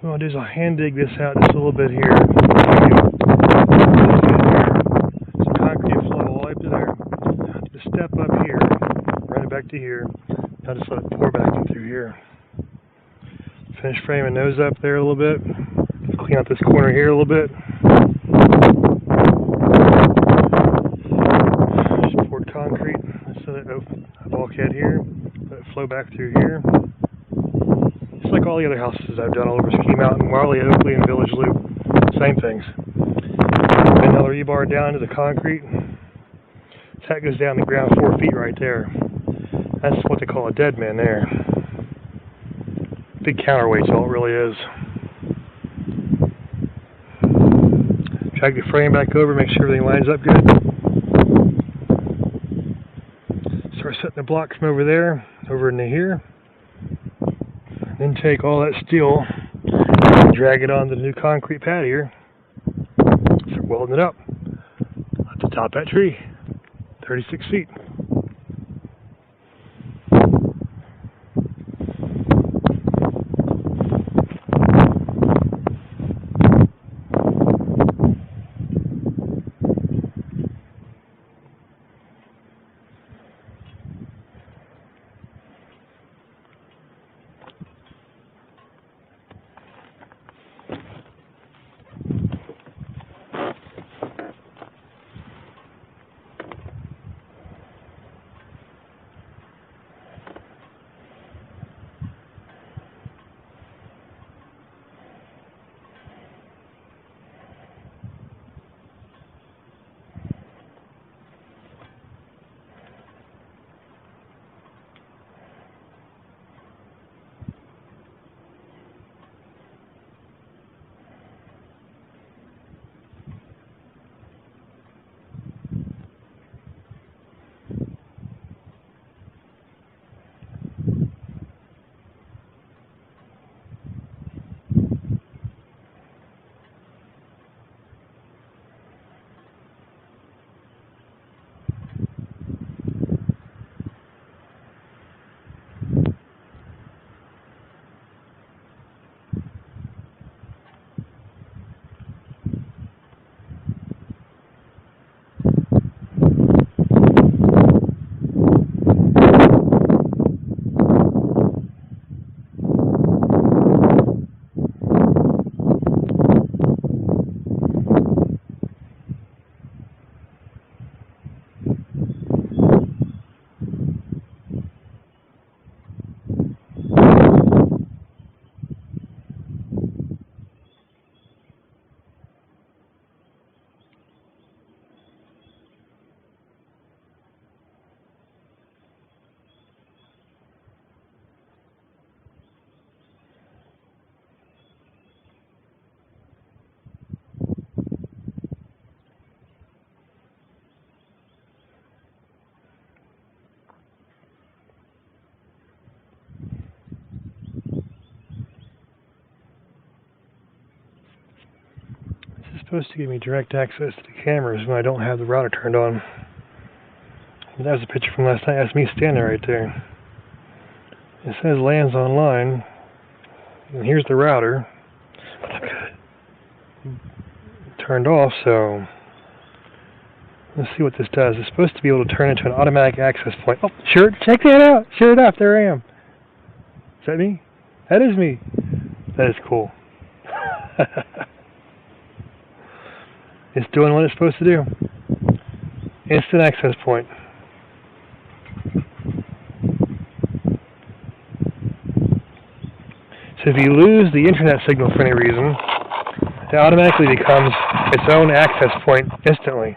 So what I'll do is I'll hand dig this out just a little bit here. Some concrete flow all the way up to there. Just step up here, run it back to here. I'll just let it pour back in through here. Finish framing those up there a little bit. Clean out this corner here a little bit. Just poured concrete. So that a bulkhead here. Let it flow back through here. Just like all the other houses I've done all over Ski Mountain, Marley, Oakley, and Village Loop. Same things. Another rebar down to the concrete. That goes down the ground 4 feet right there. That's what they call a dead man there. Big counterweight's all it really is. Drag the frame back over, make sure everything lines up good. Start setting the blocks from over there, over into here. Then take all that steel and drag it onto the new concrete pad here. Start welding it up at the top of that tree, 36 feet. Supposed to give me direct access to the cameras when I don't have the router turned on. That was a picture from last night. That's me standing right there. It says lands online, and here's the router. Turned off, so let's see what this does. It's supposed to be able to turn into an automatic access point. Oh, sure, check that out. Sure enough, there I am. Is that me? That is me. That is cool. It's doing what it's supposed to do. Instant access point. So if you lose the internet signal for any reason, it automatically becomes its own access point instantly.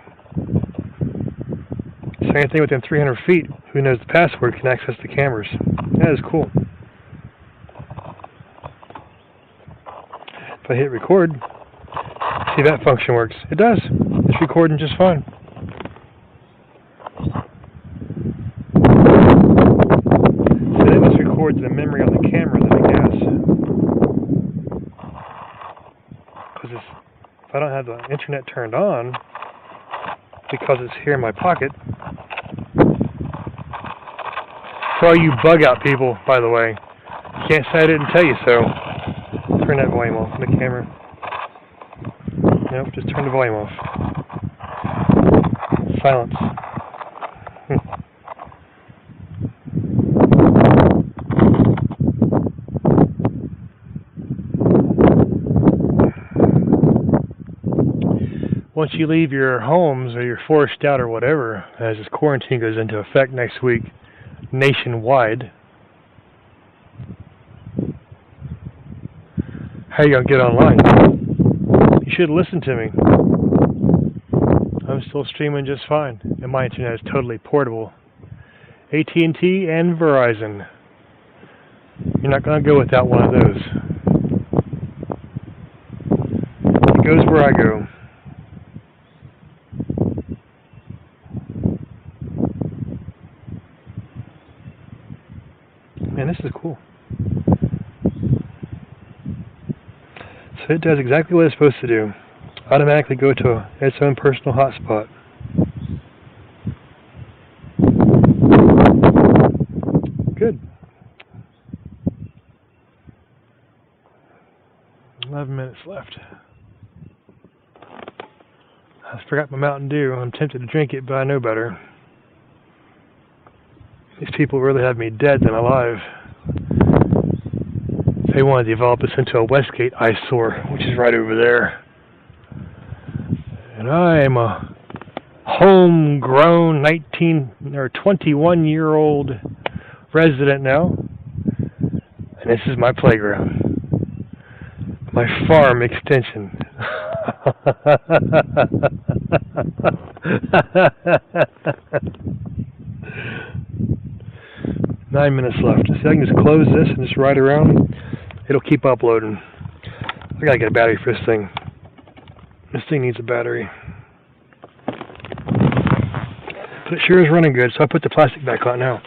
So anything within 300 feet, who knows the password, can access the cameras. That is cool. If I hit record, see if that function works. It does. It's recording just fine. So that must record the memory on the camera, then I guess. Because if I don't have the internet turned on, because it's here in my pocket. For all you bug out people, by the way, you can't say I didn't tell you so. turn that volume off on the camera. Nope, just turn the volume off. Silence. Once you leave your homes or you're forced out or whatever, as this quarantine goes into effect next week nationwide, how are you going to get online? You should listen to me. I'm still streaming just fine, and my internet is totally portable. AT&T and Verizon. You're not going to go without one of those. It goes where I go. Man, this is cool. So it does exactly what it's supposed to do. Automatically go to its own personal hotspot. Good. 11 minutes left. I forgot my Mountain Dew. I'm tempted to drink it, but I know better. These people really have me dead than alive. They wanted to develop this into a Westgate eyesore, which is right over there. And I am a homegrown 21-year-old resident now. And this is my playground. My farm extension. 9 minutes left. So I can just close this and just ride around. It'll keep uploading. I gotta get a battery for this thing. This thing needs a battery. But it sure is running good, so I put the plastic back on now.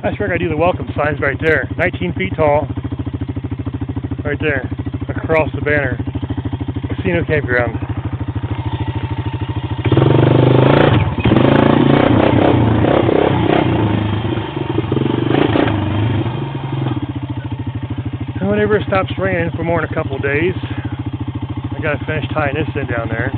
That's where I do the welcome signs right there. 19 feet tall. Right there. Across the banner. Casino campground. And whenever it stops raining for more than a couple of days, I gotta finish tying this in down there.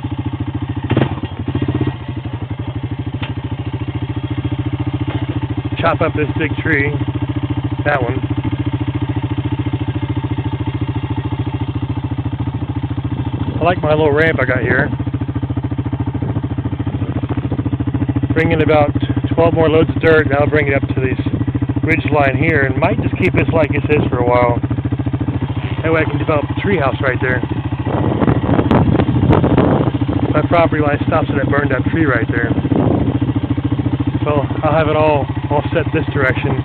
Chop up this big tree, that one. I like my little ramp I got here. Bring in about 12 more loads of dirt, and I'll bring it up to this ridge line here, and might just keep this like it is for a while. That way I can develop a tree house right there. My property line stops at that burned up tree right there. So I'll have it all set this direction,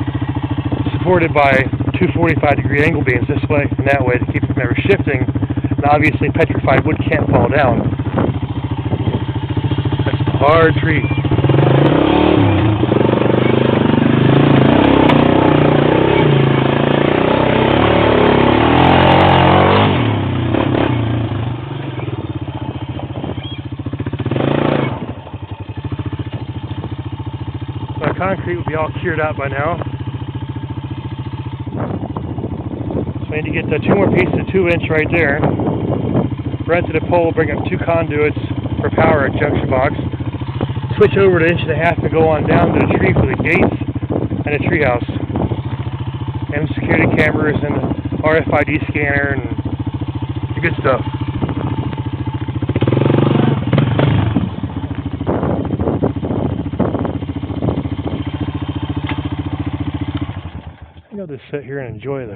supported by two 45-degree angle beams this way and that way to keep it from ever shifting. And obviously petrified wood can't fall down. That's a hard tree. Concrete will be all cured out by now. So I need to get the 2 more pieces of 2-inch right there. Rented a pole, bring up 2 conduits for power at junction box. Switch over to 1.5 inches and go on down to the tree for the gates and the tree house. And security cameras and RFID scanner and the good stuff. I'll just sit here and enjoy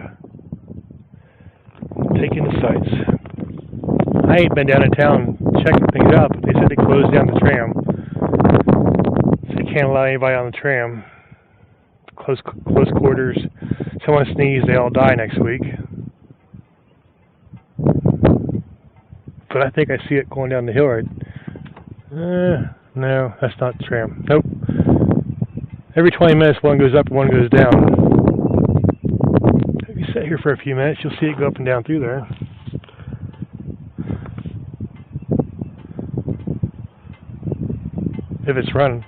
taking the sights. I ain't been down in town checking things out, but they said they closed down the tram. So they can't allow anybody on the tram. Close quarters. Someone sneezed, they all die next week. But I think I see it going down the hill right. No, that's not the tram. Nope. Every 20 minutes one goes up and one goes down. If you sit here for a few minutes, you'll see it go up and down through there. If it's running.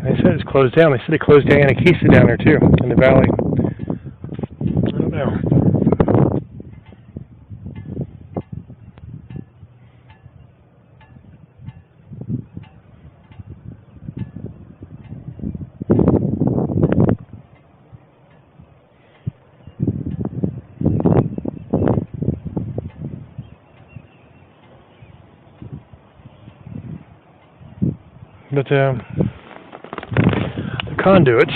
They said it's closed down. They said it closed down Anakisa down there too, in the valley. I don't know. But the conduits,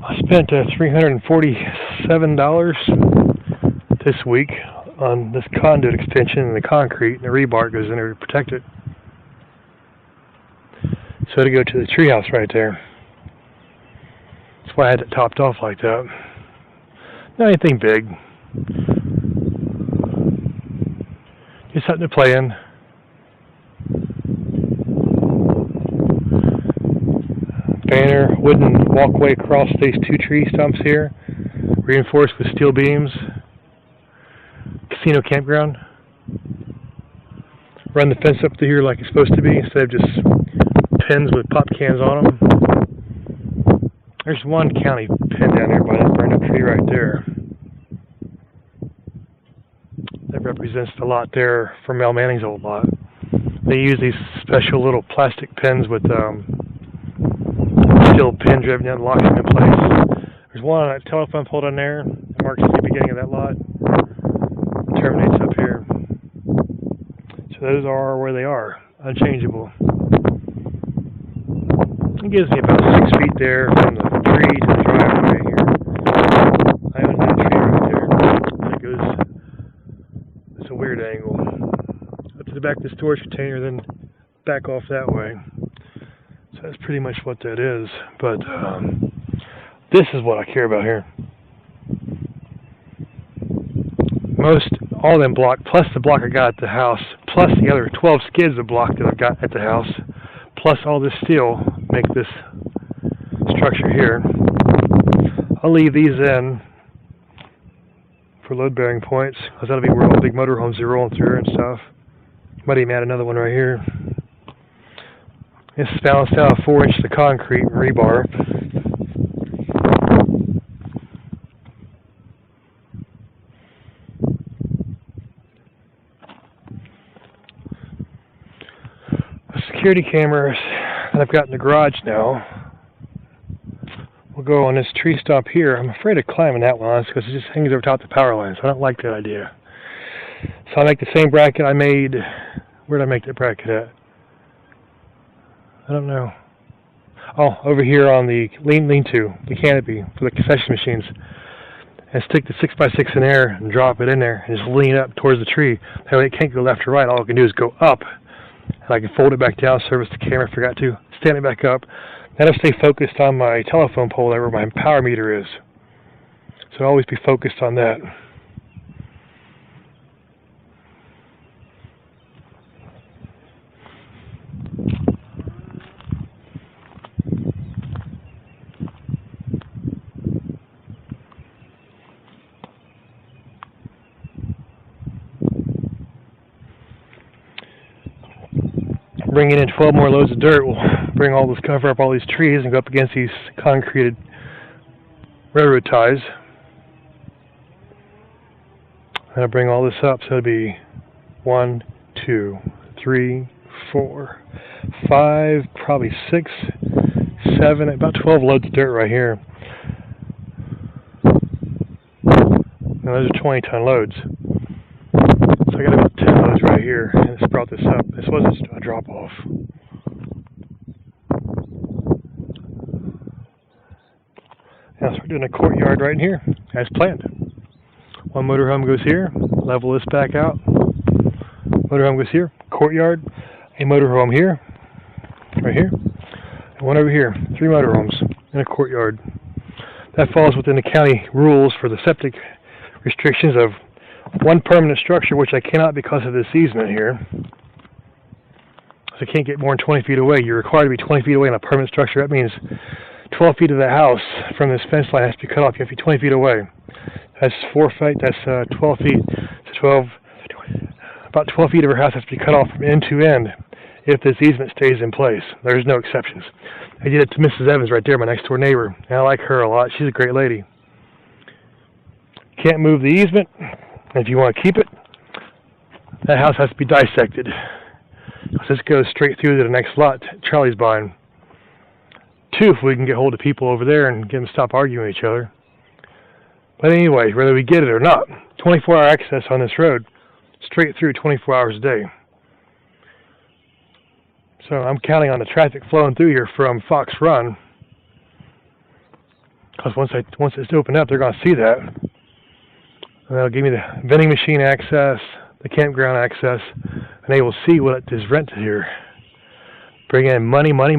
I spent $347 this week on this conduit extension and the concrete, and the rebar goes in there to protect it. So to go to the treehouse right there. That's why I had it topped off like that. Not anything big. Just something to play in. Banner, wooden walkway across these two tree stumps here, reinforced with steel beams. Casino campground. Run the fence up to here like it's supposed to be instead of just pins with pop cans on them. There's one county pin down there by that burned up tree right there. That represents the lot there for Mel Manning's old lot. They use these special little plastic pins with steel pin driven down and locks them in place. There's one on that telephone pole down there that marks the beginning of that lot. It terminates up here. So those are where they are, unchangeable. It gives me about 6 feet there from the tree to the driveway here. I own that tree right there. It goes, it's a weird angle. Up to the back of the storage container, then back off that way. So that's pretty much what that is. But this is what I care about here. All of them block, plus the block I got at the house, plus the other 12 skids of block that I've got at the house, plus all this steel make this structure here. I'll leave these in for load bearing points, because that'll be where all the big motorhomes are rolling through and stuff. Might even add another one right here. This is balanced out 4 inches of concrete and rebar. The security cameras that I've got in the garage now will go on this tree stump here. I'm afraid of climbing that one because it just hangs over top the power lines. I don't like that idea. So I make the same bracket I made. Where did I make that bracket at? I don't know. Oh, over here on the lean-to, the canopy for the concession machines. And stick the 6x6 in there and drop it in there and just lean up towards the tree. That way it can't go left or right. All I can do is go up. And I can fold it back down, service the camera if I forgot to, stand it back up. Then I'll stay focused on my telephone pole there where my power meter is. So I'll always be focused on that. Bringing in 12 more loads of dirt will bring all this, cover up all these trees and go up against these concreted railroad ties. And I'll bring all this up, so it'll be 1, 2, 3, 4, 5, probably 6, 7, about 12 loads of dirt right here. Now those are 20-ton loads. So I got about 10 loads right here, and this brought this up. This wasn't a drop-off. Now, so we're doing a courtyard right in here, as planned. One motorhome goes here, level this back out. Motorhome goes here, courtyard, a motorhome here, right here, and one over here. 3 motorhomes in a courtyard. That falls within the county rules for the septic restrictions of one permanent structure, which I cannot because of this easement here. So I can't get more than 20 feet away. You're required to be 20 feet away in a permanent structure. That means 12 feet of the house from this fence line has to be cut off. You have to be 20 feet away. That's 4 feet. That's 12 feet. So about 12 feet of her house has to be cut off from end to end if this easement stays in place. There's no exceptions. I did it to Mrs. Evans right there, my next door neighbor. And I like her a lot. She's a great lady. Can't move the easement. And if you want to keep it, that house has to be dissected. So this goes straight through to the next lot Charlie's buying. 2, if we can get hold of people over there and get them to stop arguing with each other. But anyway, whether we get it or not, 24-hour access on this road, straight through 24 hours a day. So I'm counting on the traffic flowing through here from Fox Run. Because once it's opened up, they're going to see that. And they'll give me the vending machine access, the campground access, and they will see what is rented here. Bring in money, money,